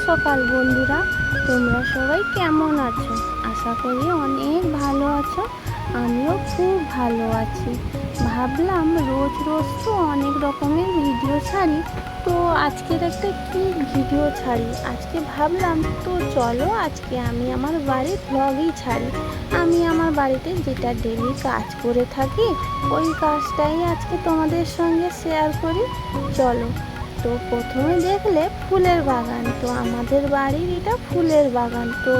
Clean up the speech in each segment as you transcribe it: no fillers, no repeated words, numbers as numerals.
সকাল বন্ধুরা, তোমরা সবাই কেমন আছো? আশা করি অনেক ভালো আছো। আমিও খুব ভালো আছি। ভাবলাম রোজ রোজ তো অনেক রকমের ভিডিও ছাড়ি, তো আজকের একটা কি ভিডিও ছাড়ি। আজকে ভাবলাম তো চলো আজকে আমি আমার বাড়ির ব্লগই ছাড়ি। আমি আমার বাড়িতে যেটা ডেলি কাজ করে থাকি ওই কাজটাই আজকে তোমাদের সঙ্গে শেয়ার করি। চলো। তো প্রথমে দেখলে ফুলের বাগান, তো আমাদের বাড়ির এটা ফুলের বাগান। তো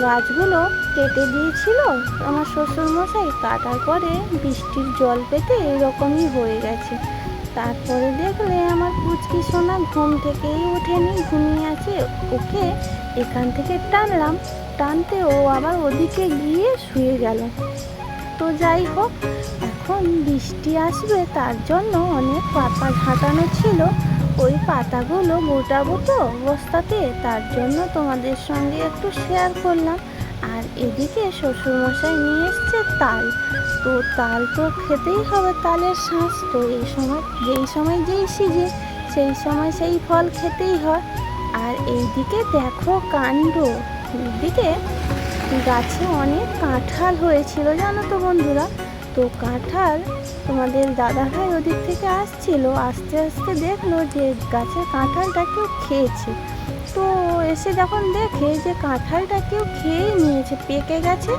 গাছগুলো কেটে দিয়েছিল আমার শ্বশুরমশাই, কাটার পরে বৃষ্টির জল পেতে এরকমই হয়ে গেছে। তারপরে দেখলে আমার পুচকি সোনা ঘুম থেকেই ওঠেনি, ঘুমিয়ে আছে। ওকে এখান থেকে টানলাম, টানতে ও আবার ওদিকে গিয়ে শুয়ে গেল। তো যাই হোক, এখন বৃষ্টি আসবে তার জন্য অনেক পাতা ঝাঁটানো ছিল, ওই পাতাগুলো গোটাবো তো বস্তাতে, তার জন্য তোমাদের সঙ্গে একটু শেয়ার করলাম। আর এদিকে শ্বশুরমশাই নিয়ে এসছে তাল। তো তাল তো খেতেই হবে, তালের শাঁস তো এই সময় যেই সিজন সেই সময় সেই ফল খেতেই হয়। আর এইদিকে দেখো কাণ্ড, এইদিকে গাছে অনেক কাঁঠাল হয়েছিল জানো তো বন্ধুরা। তো কাঁঠাল তোমাদের দাদাভাই ওদিক থেকে আসছিল, আস্তে আস্তে দেখলো যে গাছের কাঁঠালটা কেউ খেয়েছে। তো এসে যখন দেখে যে কাঁঠালটা কেউ খেয়ে নিয়েছে, পেকে গেছে,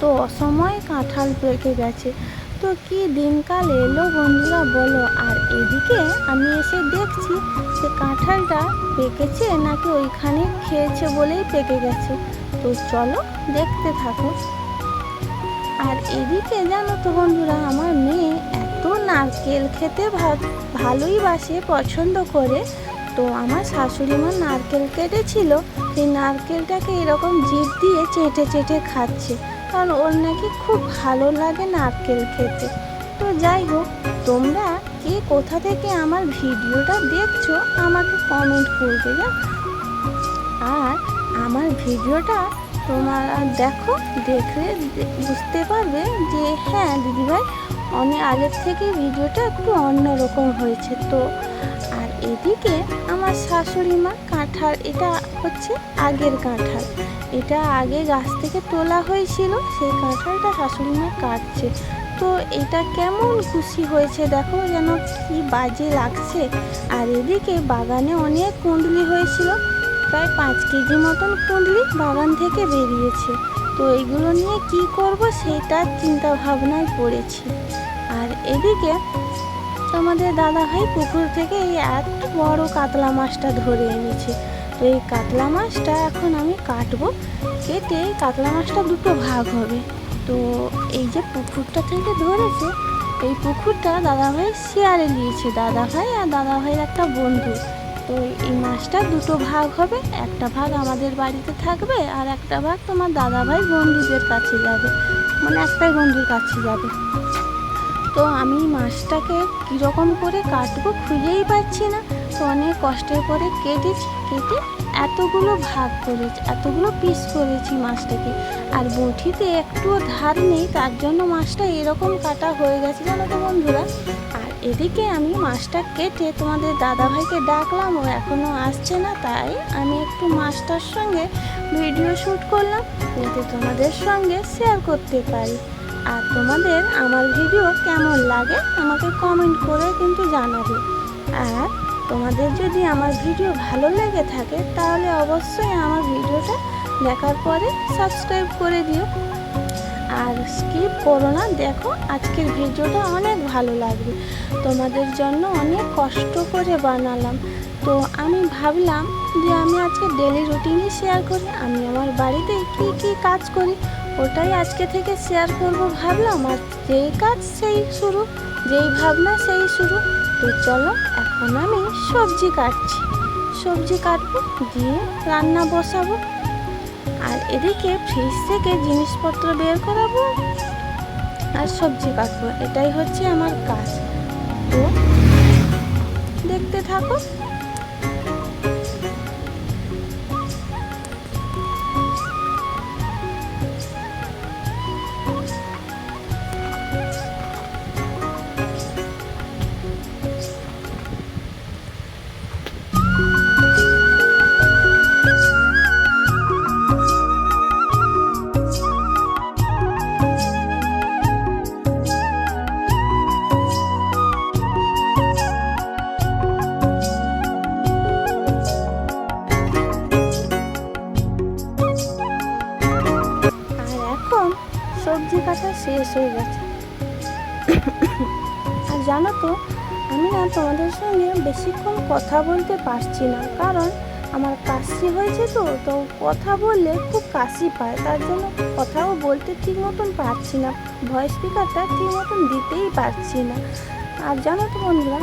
তো অসময়ে কাঁঠাল পেকে গেছে। তো কি দিনকাল এলো বন্ধুরা বলো। আর এদিকে আমি এসে দেখছি যে কাঁঠালটা পেকেছে নাকি ওইখানে খেয়েছে বলেই পেকে গেছে। তো চলো দেখতে থাকো। আর এদিকে জানো তো বন্ধুরা, আমার মেয়ে এত নারকেল খেতে ভালোই বাসে, পছন্দ করে। তো আমার শাশুড়ি মা নারকেল কেটেছিল, সেই নারকেলটাকে এরকম জিভ দিয়ে চেটে চেটে খাচ্ছে, কারণ ওর নাকি খুব ভালো লাগে নারকেল খেতে। তো যাই হোক, তোমরা কে কোথা থেকে আমার ভিডিওটা দেখছো আমাকে কমেন্ট করবে না। আর আমার ভিডিওটা তোমরা দেখো, দেখলে বুঝতে পারবে যে হ্যাঁ দিদিভাই অনেক আগের থেকে ভিডিওটা একটু অন্যরকম হয়েছে। তো আর এদিকে আমার শাশুড়ি মা কাঁঠাল, এটা হচ্ছে আগের কাঁঠাল, এটা আগে গাছ থেকে তোলা হয়েছিল, সেই কাঁঠালটা শাশুড়ি মা কাটছে। তো এটা কেমন খুশি হয়েছে দেখো, যেন কি বাজে লাগছে। আর এদিকে বাগানে অনেক কুঁদলি হয়েছিল, প্রায় 5 কেজি মতন কুঁদলি বাগান থেকে বেরিয়েছে। তো এইগুলো নিয়ে কি করব সেটার চিন্তা ভাবনায় পড়েছি। আর এদিকে আমাদের দাদাভাই পুকুর থেকে এই এত বড় কাতলা মাছটা ধরে এনেছে। তো এই কাতলা মাছটা এখন আমি কাটবো, কেটে কাতলা মাছটা দুটো ভাগ হবে। তো এই যে পুকুরটা থেকে ধরেছে, এই পুকুরটা দাদাভাই শেয়ারে নিয়েছে, দাদাভাই আর দাদাভাইয়ের একটা বন্ধু। তো এই মাছটা দুটো ভাগ হবে, একটা ভাগ আমাদের বাড়িতে থাকবে আর একটা ভাগ তোমার দাদাভাই বন্ধুদের কাছে যাবে, মানে একটাই বন্ধুর কাছে যাবে। তো আমি মাছটাকে কীরকম করে কাটবো খুঁজেই পাচ্ছি না। তো অনেক কষ্টের পরে কেটেছি, কেটে এতগুলো ভাগ করেছি, এতগুলো পিস করেছি মাছটাকে। আর বঁঠিতে একটুও ধার নেই, তার জন্য মাছটা এরকম কাটা হয়ে গেছে জানো তো বন্ধুরা। আর এদিকে আমি মাছটা কেটে তোমাদের দাদাভাইকে ডাকলাম, ও এখনও আসছে না, তাই আমি একটু মাছটার সঙ্গে ভিডিও শ্যুট করলাম যাতে তোমাদের সঙ্গে শেয়ার করতে পারি। আর তোমাদের আমার ভিডিও কেমন লাগে আমাকে কমেন্ট করে কিন্তু জানাবে। আর তোমাদের যদি আমার ভিডিও ভালো লেগে থাকে তাহলে অবশ্যই আমার ভিডিওটা দেখার পরে সাবস্ক্রাইব করে দিও। আর স্কিপ করো না, দেখো আজকের ভিডিওটা অনেক ভালো লাগবে, তোমাদের জন্য অনেক কষ্ট করে বানালাম। তো আমি ভাবলাম যে আমি আজকে ডেলি রুটিনই শেয়ার করি, আমি আমার বাড়িতে কি কি কাজ করি ওটাই আজকে থেকে শেয়ার করব ভাবলাম। আর যেই কাজ সেই শুরু, যেই ভাবনা সেই শুরু। তো চলো এখন আমি সবজি কাটছি, সবজি কাটবো দিয়ে রান্না বসাবো। আর এদিকে ফ্রিজ থেকে জিনিসপত্র বের করাবো আর সবজি কাটবো, এটাই হচ্ছে আমার কাজ। তো দেখতে থাকো। জানো তো, আমি না তোমাদের সঙ্গে বেশিক্ষণ কথা বলতে পারছি না, কারণ আমার কাশি হয়েছে। তো কথা বললে খুব কাশি পায়, তার জন্য কথাও বলতে ঠিক মতন পারছি না, ভয়েস স্পিকারটা ঠিক মতন দিতেই পারছি না। আর জানো তো বন্ধুরা,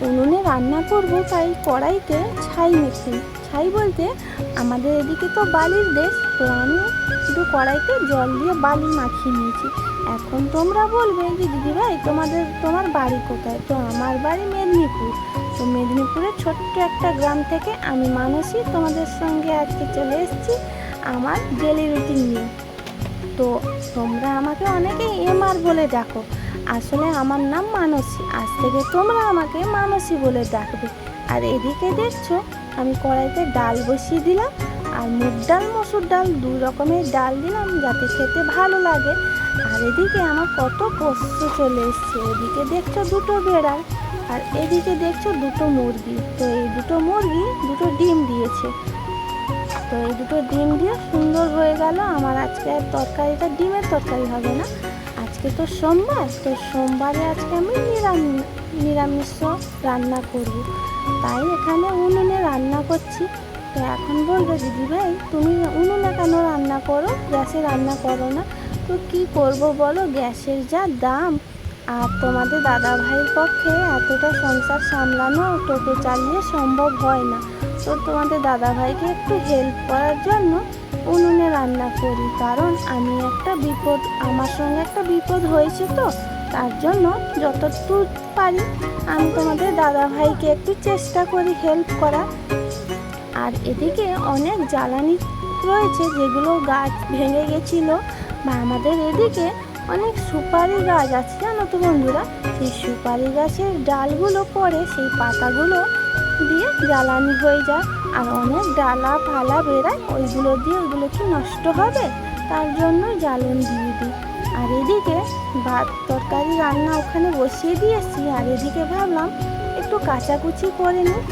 উনুনে রান্না করব, তাই কড়াইতে ছাই মেখে, ছাই বলতে আমাদের এদিকে তো বালির দেশ, তো আমি শুধু কড়াইতে জল দিয়ে বালি মাখিয়ে নিয়েছি। এখন তোমরা বলবে যে দিদিভাই তোমার বাড়ি কোথায়? তো আমার বাড়ি মেদিনীপুর। তো মেদিনীপুরের ছোট্ট একটা গ্রাম থেকে আমি মানসী তোমাদের সঙ্গে আজকে চলে এসেছি আমার ডেলি রুটিন নিয়ে। তো তোমরা আমাকে অনেকে এমআর বলে ডাকো, আসলে আমার নাম মানসী। আজ থেকে তোমরা আমাকে মানসী বলে ডাকবে। আর এদিকে দেখছো আমি কড়াইতে ডাল বসিয়ে দিলাম, আর মুগ ডাল মসুর ডাল 2 রকমের ডাল দিলাম যাতে খেতে ভালো লাগে। আর এদিকে আমার কত পোস্ত চলে এসছে। এদিকে দেখছো 2টো বেড়াল, আর এদিকে দেখছো 2টো মুরগি। তো এই 2টো মুরগি 2টো ডিম দিয়েছে। তো এই 2টো ডিম দিয়ে সুন্দর হয়ে গেল আমার আজকে। আর তরকারিটা ডিমের তরকারি হবে না, আজকে তো সোমবার। তো সোমবারে আজকে আমি নিরামিষ রান্না করব, তাই এখানে উনুনে রান্না করছি। তো এখন বলবে দিদিভাই তুমি উনুনে কেন রান্না করো, গ্যাসে রান্না করো না? তো কি করব বলো, গ্যাসের যা দাম, আর তোমাদের দাদা ভাইয়ের পক্ষে এতটা সংসার সামলানো টোটো চালিয়ে সম্ভব হয় না। তো তোমাদের দাদা ভাইকে একটু হেল্প করার জন্য উনুনে রান্না করি, কারণ আমার সঙ্গে একটা বিপদ হয়েছে। তো তার জন্য যতটুকু পারি আমি তোমাদের দাদা ভাইকে একটু চেষ্টা করি হেল্প করা। আর এদিকে অনেক জ্বালানি রয়েছে যেগুলো গাছ ভেঙে গেছিলো, বা আমাদের এদিকে অনেক সুপারি গাছ আছে জানো তো বন্ধুরা। সেই সুপারি গাছের ডালগুলো পড়ে সেই পাতাগুলো দিয়ে জ্বালানি হয়ে যায়, আর অনেক ডালা ফালা বেরায়, ওইগুলো কি নষ্ট হবে, তার জন্য জ্বালন দিয়ে দিই। আর এদিকে ভাত তরকারি রান্না ওখানে বসিয়ে দিয়েছি, আর এদিকে ভাবলাম একটু কাচাকুচি করে নিই।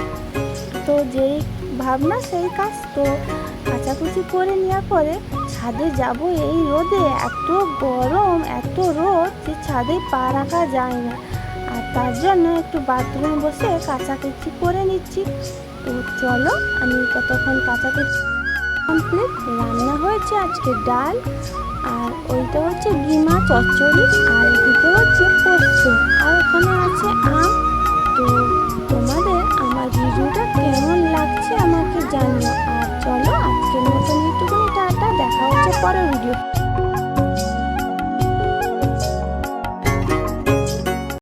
তো যেই ভাবনা সেই কাজ। তো কাচাকুচি করে নেওয়ার পরে ছাদে যাব, এই রোদে এত গরম এত রোদ যে ছাদে পা রাখা যায় না। আর তার জন্য একটু বাথরুমে বসে কাচাকুচি করে নিচ্ছি। তো চলো আমি ততক্ষণ কাচাকুচি কমপ্লিট। রান্না হয়েছে আজকে ডাল, আর ওইটা হচ্ছে গিমা চচ্চড়ি, আর এদিকে হচ্ছে পোস্ত, আর ওখানে আছে আম। তো তোমাদের আমার ভিডিওটা কেমন লাগছে আমাকে জানিও। আর চলো আজকের মতন এইটুকুনি, টাটা, দেখা হচ্ছে পরের ভিডিও।